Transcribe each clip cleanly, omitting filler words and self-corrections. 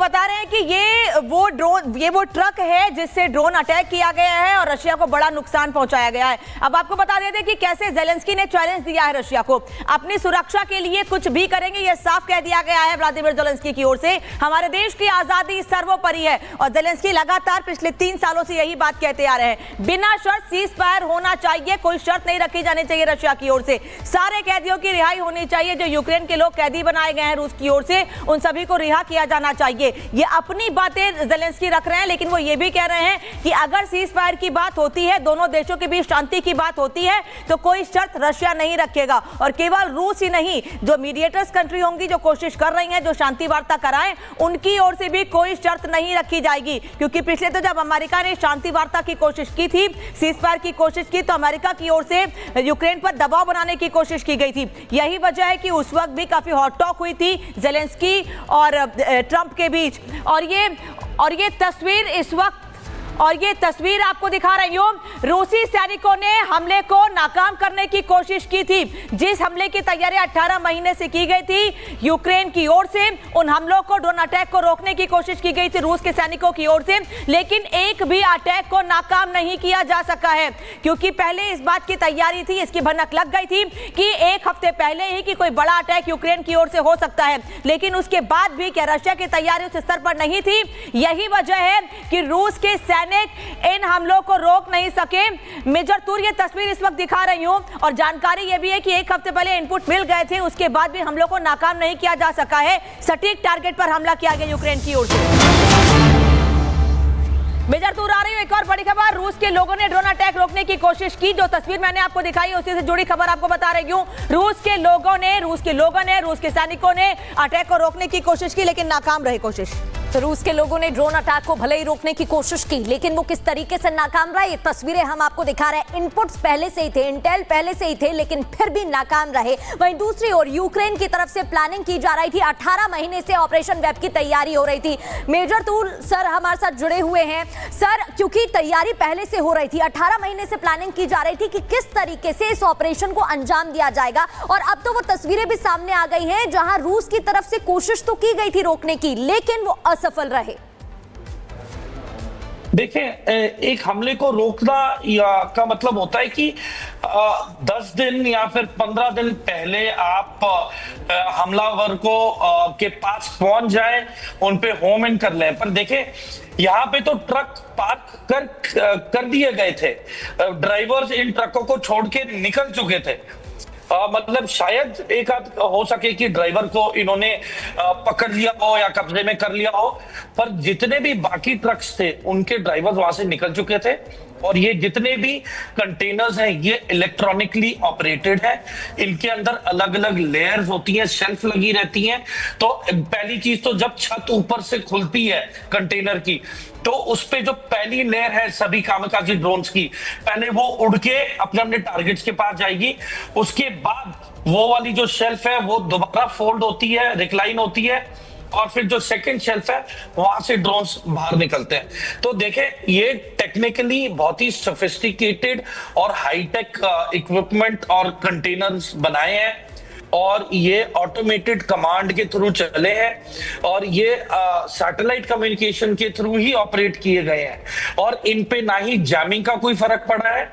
बता रहे हैं कि ये वो ट्रक है जिससे ड्रोन अटैक किया गया है और रशिया को बड़ा नुकसान पहुंचाया गया है। अब आपको बता देते हैं कि कैसे ज़ेलेंस्की ने चैलेंज दिया है रशिया को, अपनी सुरक्षा के लिए कुछ भी करेंगे, यह साफ कह दिया गया है व्लादिमीर ज़ेलेंस्की की ओर से। हमारे देश की आजादी सर्वोपरि है और ज़ेलेंस्की लगातार पिछले 3 सालों से यही बात कहते आ रहे हैं। बिना शर्त सीज फायर होना चाहिए, कोई शर्त नहीं रखी जानी चाहिए रशिया की ओर से। सारे कैदियों की रिहाई होनी चाहिए, जो यूक्रेन के लोग कैदी बनाए गए हैं रूस की ओर से, उन सभी को रिहा किया जाना चाहिए। ये अपनी बातें ज़ेलेंस्की रख रहे हैं, लेकिन वो ये भी कह रहे हैं कि अगर सीज फायर की बात होती है, दोनों देशों के बीच शांति की बात होती है, तो कोई शर्त रशिया नहीं रखेगा। और केवल रूस ही नहीं, जो मीडिएटर्स कंट्री होंगी, जो कोशिश कर रही हैं, जो शांति वार्ता कराएं, उनकी ओर से भी कोई शर्त नहीं रखी जाएगी। क्योंकि पिछले तो जब अमेरिका ने शांति वार्ता की कोशिश की थी, सीज फायर की कोशिश की, तो अमेरिका की ओर से यूक्रेन पर दबाव बनाने की कोशिश की गई थी। यही वजह है कि उस वक्त भी काफी हॉट टॉक हुई थी ज़ेलेंस्की और ट्रंप के बीच। और ये तस्वीर इस वक्त, और ये तस्वीर आपको दिखा रही हूं, रूसी सैनिकों ने हमले को नाकाम करने की कोशिश की थी। जिस हमले की तैयारी 18 महीने से की गई थी यूक्रेन की ओर से, उन हमलों को, ड्रोन अटैक को रोकने की कोशिश की गई थी रूस के सैनिकों की ओर से, लेकिन एक भी अटैक को नाकाम नहीं किया जा सका है। क्योंकि पहले इस बात की तैयारी थी, इसकी भनक लग गई थी कि 1 हफ्ते पहले ही कि कोई बड़ा अटैक यूक्रेन की ओर से हो सकता है, लेकिन उसके बाद भी क्या रशिया की तैयारी उस स्तर पर नहीं थी। यही वजह है कि रूस के इन हमलों को रोक नहीं सके। मेजर तूर ये तस्वीर इस वक्त दिखा रही हूं, और जानकारी ये भी है कि 1 हफ्ते पहले इनपुट मिल गए थे, उसके बाद भी हमलों को नाकाम नहीं किया जा सका है। सटीक टारगेट पर हमला किया गया यूक्रेन की ओर से। मेजर तूर आ रही हूं, एक और बड़ी खबर, रूस के लोगों ने ड्रोन अटैक रोकने की कोशिश की। जो तस्वीर मैंने आपको दिखाई उसी से जुड़ी खबर आपको बता रही हूं। रूस के लोगों ने रूस के सैनिकों ने अटैक को रोकने की कोशिश की, लेकिन नाकाम रही कोशिश। तो रूस के लोगों ने ड्रोन अटैक को भले ही रोकने की कोशिश की, लेकिन वो किस तरीके से नाकाम रहा, ये तस्वीरें हम आपको दिखा रहे हैं। इनपुट्स पहले से ही थे, इंटेल पहले से ही थे, लेकिन फिर भी नाकाम रहे। वहीं दूसरी ओर यूक्रेन की तरफ से प्लानिंग की जा रही थी, 18 महीने से ऑपरेशन वेब की तैयारी हो रही थी। मेजर तूल सर हमारे साथ जुड़े हुए हैं। सर, क्योंकि तैयारी पहले से हो रही थी, 18 महीने से प्लानिंग की जा रही थी कि किस तरीके से इस ऑपरेशन को अंजाम दिया जाएगा, और अब तो वो तस्वीरें भी सामने आ गई हैं जहां रूस की तरफ से कोशिश तो की गई थी रोकने की, लेकिन वो असफल रहे। देखिए, एक हमले को रोकना का मतलब होता है कि 10 दिन या फिर 15 दिन पहले आप हमलावर को के पास पहुंच जाए, उन पे होम इन कर लें। पर देखें, यहाँ पे तो ट्रक पार्क कर दिए गए थे, ड्राइवर्स इन ट्रकों को छोड़ के निकल चुके थे। मतलब शायद एक आध हो सके कि ड्राइवर को इन्होंने पकड़ लिया हो या कब्जे में कर लिया हो, पर जितने भी बाकी ट्रक्स थे उनके ड्राइवर्स वहां से निकल चुके थे। और ये जितने भी कंटेनर्स हैं, ये इलेक्ट्रॉनिकली ऑपरेटेड है, इनके अंदर अलग अलग लेयर्स होती हैं, शेल्फ लगी रहती हैं। तो पहली चीज तो जब छत ऊपर से खुलती है कंटेनर की, तो उस पे जो पहली लेयर है सभी कामकाजी ड्रोन्स की, पहले वो उड़ के अपने अपने टारगेट्स के पास जाएगी। उसके बाद वो वाली जो शेल्फ है वो दोबारा फोल्ड होती है, रिक्लाइन होती है, और फिर जो सेकंड शेल्फ है वहां से ड्रोन्स बाहर निकलते हैं। तो देखें, ये टेक्निकली बहुत ही सोफिस्टिकेटेड और हाईटेक इक्विपमेंट और कंटेनर्स बनाए हैं, और ये ऑटोमेटेड कमांड के थ्रू चले हैं, और ये सैटेलाइट कम्युनिकेशन के थ्रू ही ऑपरेट किए गए हैं, और इन पे ना ही जैमिंग का कोई फर्क पड़ा है,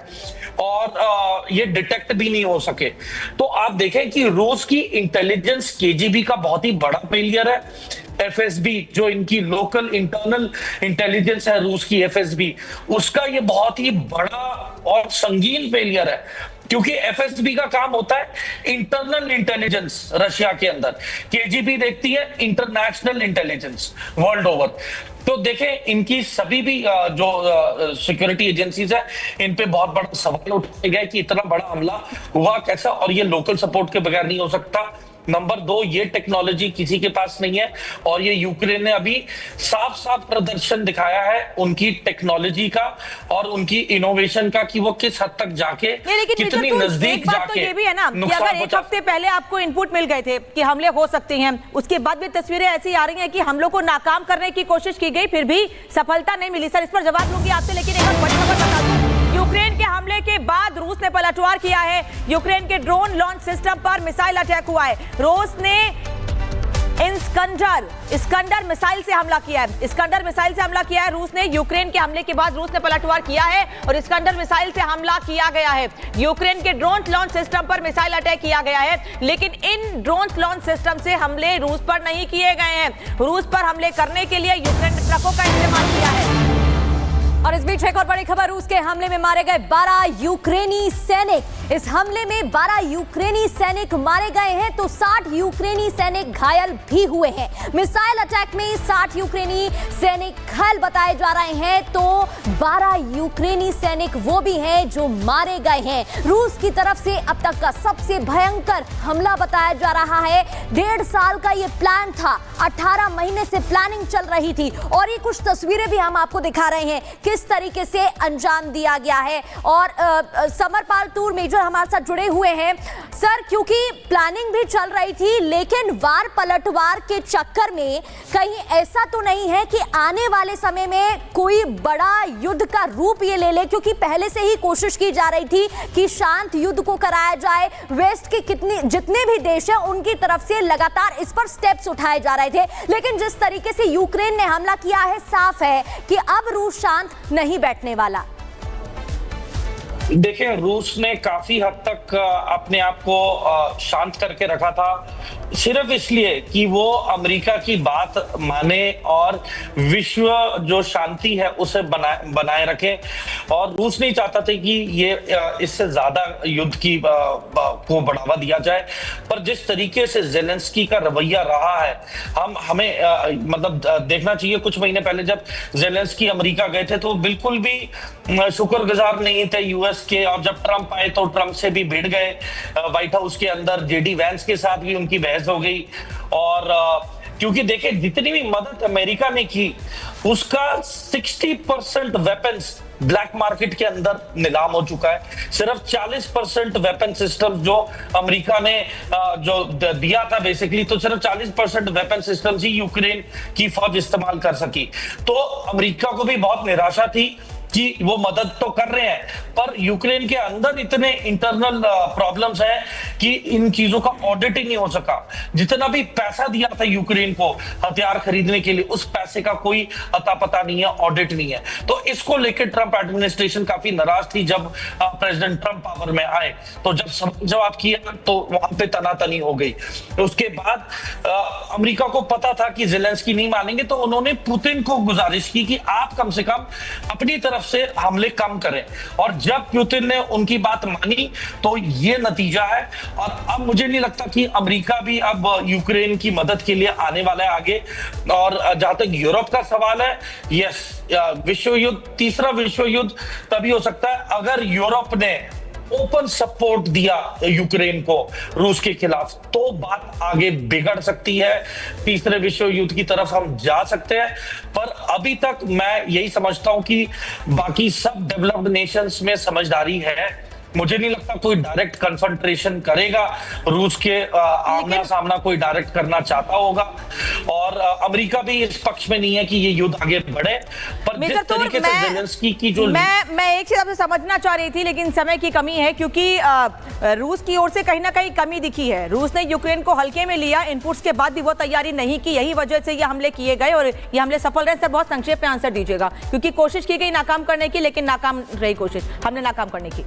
और ये डिटेक्ट भी नहीं हो सके। तो आप देखें कि रूस की इंटेलिजेंस केजीबी का बहुत ही बड़ा फेलियर है। एफएसबी, जो इनकी लोकल इंटरनल इंटेलिजेंस है रूस की, एफएसबी, उसका ये बहुत ही बड़ा और संगीन फेलियर है। क्योंकि एफएसबी का काम होता है इंटरनल इंटेलिजेंस रशिया के अंदर, केजीबी देखती है इंटरनेशनल इंटेलिजेंस वर्ल्ड ओवर। तो देखें, इनकी सभी भी जो सिक्योरिटी एजेंसीज है, इन पे बहुत बड़ा सवाल उठाए गए कि इतना बड़ा हमला हुआ कैसा, और ये लोकल सपोर्ट के बगैर नहीं हो सकता। नंबर 2, ये टेक्नोलॉजी किसी के पास नहीं है, और ये यूक्रेन ने अभी साफ साफ प्रदर्शन दिखाया है उनकी टेक्नोलॉजी का और उनकी इनोवेशन का, कि वो किस हद तक जाके कितनी नजदीक जाके। तो ये भी है ना कि अगर 1 हफ्ते पहले आपको इनपुट मिल गए थे कि हमले हो सकते हैं, उसके बाद भी तस्वीरें ऐसी आ रही हैं कि हमलों को नाकाम करने की कोशिश की गई, फिर भी सफलता नहीं मिली। सर, इस पर जवाब लूंगी आपसे, लेकिन एक और बड़ी खबर बता दूं, यूक्रेन के हमले के बाद रूस ने पलटवार किया है। यूक्रेन के ड्रोन लॉन्च सिस्टम पर मिसाइल अटैक हुआ है। रूस ने इस्कंदर मिसाइल से हमला किया है। इस्कंदर मिसाइल से हमला किया है रूस ने। यूक्रेन के हमले के बाद रूस ने पलटवार किया है और इस्कंदर मिसाइल से हमला किया गया है। यूक्रेन के ड्रोन लॉन्च सिस्टम पर मिसाइल अटैक किया गया है, लेकिन इन ड्रोन लॉन्च सिस्टम से हमले रूस पर नहीं किए गए हैं। रूस पर हमले करने के लिए यूक्रेन ने ट्रकों का इस्तेमाल किया है। और इस बीच एक और बड़ी खबर, रूस के हमले में मारे गए 12 यूक्रेनी सैनिक। इस हमले में 12 यूक्रेनी सैनिक मारे गए हैं तो 60 यूक्रेनी सैनिक घायल भी हुए हैं। मिसाइल अटैक में 60 यूक्रेनी सैनिक घायल बताए जा रहे हैं तो 12 यूक्रेनी सैनिक वो भी हैं जो मारे गए हैं। रूस की तरफ से अब तक का सबसे भयंकर हमला बताया जा रहा है। 1.5 साल का ये प्लान था, 18 महीने से प्लानिंग चल रही थी और ये कुछ तस्वीरें भी हम आपको दिखा रहे हैं किस तरीके से अंजाम दिया गया है। और समरपाल टूर मेजर हमारे साथ जुड़े हुए हैं। सर, क्योंकि प्लानिंग भी चल रही थी लेकिन वार पलटवार के चक्कर में कहीं ऐसा तो नहीं है कि आने वाले समय में कोई बड़ा युद्ध का रूप ये ले ले, क्योंकि पहले से ही कोशिश की जा रही थी कि शांत युद्ध को कराया जाए। वेस्ट के जितने भी देश हैं उनकी तरफ से लगातार इस पर स्टेप्स उठाए जा रहे थे, लेकिन जिस तरीके से यूक्रेन ने हमला किया है साफ है कि अब रूस शांत नहीं बैठने वाला। देखिए, रूस ने काफी हद तक अपने आप को शांत करके रखा था, सिर्फ इसलिए कि वो अमेरिका की बात माने और विश्व जो शांति है उसे बनाए रखे। और रूस नहीं चाहता था कि ये इससे ज्यादा युद्ध की को बढ़ावा दिया जाए। पर जिस तरीके से ज़ेलेंस्की का रवैया रहा है, हमें मतलब देखना चाहिए। कुछ महीने पहले जब ज़ेलेंस्की अमेरिका गए थे तो बिल्कुल भी शुक्रगुजार नहीं थे यूएस के, और जब ट्रंप आए तो ट्रंप से भी भिड़ गए। व्हाइट हाउस के अंदर जेडी वैंस के साथ भी उनकी बहस हो गई। और क्योंकि देखिए, जितनी भी मदद अमेरिका ने की उसका 60% वेपन्स ब्लैक मार्केट के अंदर नीलाम हो चुका है। सिर्फ 40% वेपन सिस्टम जो अमेरिका ने जो दिया था बेसिकली, तो सिर्फ 40% वेपन सिस्टम ही यूक्रेन की फौज इस्तेमाल कर सकी। तो अमेरिका को भी बहुत निराशा थी कि वो मदद तो कर रहे हैं पर यूक्रेन के अंदर इतने इंटरनल प्रॉब्लम्स हैं कि इन चीजों का ऑडिट ही नहीं हो सका। जितना भी पैसा दिया था यूक्रेन को हथियार खरीदने के लिए, उस पैसे का कोई अता पता नहीं है, ऑडिट नहीं है। तो इसको लेकर ट्रंप एडमिनिस्ट्रेशन काफी नाराज थी। जब प्रेसिडेंट ट्रंप पावर में आए तो जब जवाब किया तो वहां पे तनातनी हो गई। उसके बाद अमेरिका को पता था कि ज़ेलेंस्की नहीं मानेंगे, तो उन्होंने पुतिन को गुजारिश की कि आप कम से कम अपनी तरफ से हमले कम करें। और जब पुतिन ने उनकी बात मानी तो ये नतीजा है। और अब मुझे नहीं लगता कि अमेरिका भी अब यूक्रेन की मदद के लिए आने वाला है आगे। और जहां तक यूरोप का सवाल है, यस, विश्व युद्ध, तीसरा विश्व युद्ध तभी हो सकता है अगर यूरोप ने ओपन सपोर्ट दिया यूक्रेन को रूस के खिलाफ, तो बात आगे बिगड़ सकती है। तीसरे विश्व युद्ध की तरफ हम जा सकते हैं। पर अभी तक मैं यही समझता हूं कि बाकी सब डेवलप्ड नेशंस में समझदारी है। मुझे नहीं लगता कोई डायरेक्ट कन्फ्रंटेशन करेगा रूस के आमना सामना कोई डायरेक्ट करना चाहता होगा। और अमेरिका भी इस पक्ष में नहीं है कि ये युद्ध आगे बढ़े। पर जिस तरीके से ज़ेलेंस्की की जो मैं एक चीज आपसे समझना चाह रही थी, लेकिन समय की कमी है, क्योंकि रूस की ओर से कहीं ना कहीं कमी दिखी है। रूस ने यूक्रेन को हल्के में लिया, इनपुट्स के बाद भी वो तैयारी नहीं की, यही वजह से ये हमले किए गए और ये हमले सफल रहे। सर, बहुत संक्षेप में आंसर दीजिएगा, क्योंकि कोशिश की गई नाकाम करने की, लेकिन नाकाम रही कोशिश, हमने नाकाम करने की।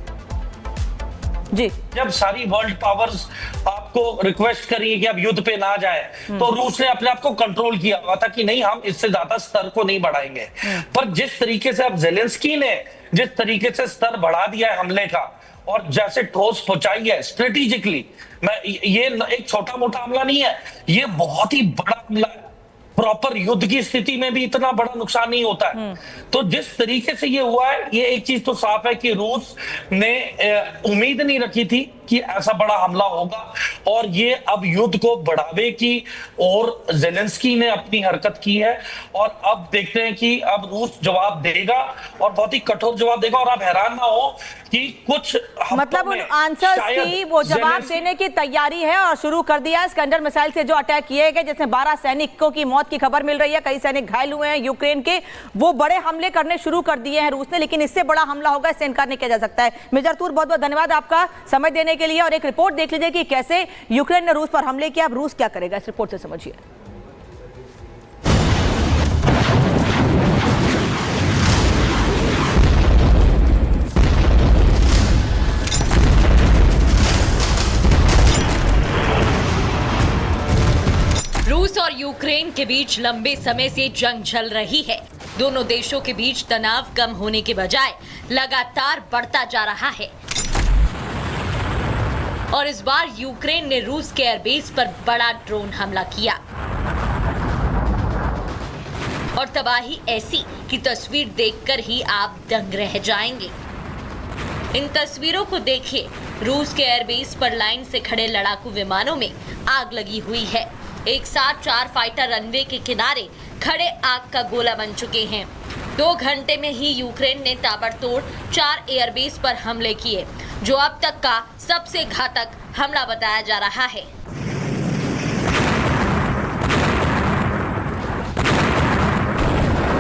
जी, जब सारी वर्ल्ड पावर्स आपको रिक्वेस्ट करी कि आप युद्ध पे ना जाए, तो रूस ने अपने आप को कंट्रोल किया हुआ था कि नहीं, हम इससे ज्यादा स्तर को नहीं बढ़ाएंगे। पर जिस तरीके से अब ज़ेलेंस्की ने जिस तरीके से स्तर बढ़ा दिया है हमले का और जैसे ठोस पहुंचाई है स्ट्रेटेजिकली, ये एक छोटा मोटा हमला नहीं है, ये बहुत ही बड़ा हमला है। प्रॉपर युद्ध की स्थिति में भी इतना बड़ा नुकसान नहीं होता है। तो जिस तरीके से ये हुआ है, ये एक चीज तो साफ है कि रूस ने उम्मीद नहीं रखी थी कि ऐसा बड़ा हमला होगा और ये अब युद्ध को बढ़ावे की और ज़ेलेंस्की ने अपनी हरकत की है। और अब देखते हैं कि अब रूस जवाब देगा और बहुत ही कठोर जवाब देगा। और आप हैरान ना हो कि कुछ मतलब उन आंसर्स की वो जवाब देने की तैयारी है और शुरू कर दिया है। इस्कंदर मिसाइल से जो अटैक किए गए, जिसमें 12 सैनिकों की मौत की खबर मिल रही है, कई सैनिक घायल हुए हैं यूक्रेन के, वो बड़े हमले करने शुरू कर दिए हैं रूस ने। लेकिन इससे बड़ा हमला होगा, इससे इनकार नहीं किया जा सकता है। मेजर तूर, बहुत बहुत धन्यवाद आपका समय देने के लिए। और एक रिपोर्ट देख लीजिए कि कैसे यूक्रेन ने रूस पर हमले किया। अब रूस क्या करेगा, इस रिपोर्ट से समझिए। रूस और यूक्रेन के बीच लंबे समय से जंग चल रही है। दोनों देशों के बीच तनाव कम होने के बजाय लगातार बढ़ता जा रहा है और इस बार यूक्रेन ने रूस के एयरबेस पर बड़ा ड्रोन हमला किया और तबाही ऐसी कि तस्वीर देखकर ही आप दंग रह जाएंगे। इन तस्वीरों को देखिए। रूस के एयरबेस पर लाइन से खड़े लड़ाकू विमानों में आग लगी हुई है। एक साथ 4 फाइटर रनवे के किनारे खड़े आग का गोला बन चुके हैं। 2 घंटे में ही यूक्रेन ने ताबड़तोड़ 4 एयरबेस पर हमले किए, जो अब तक का सबसे घातक हमला बताया जा रहा है।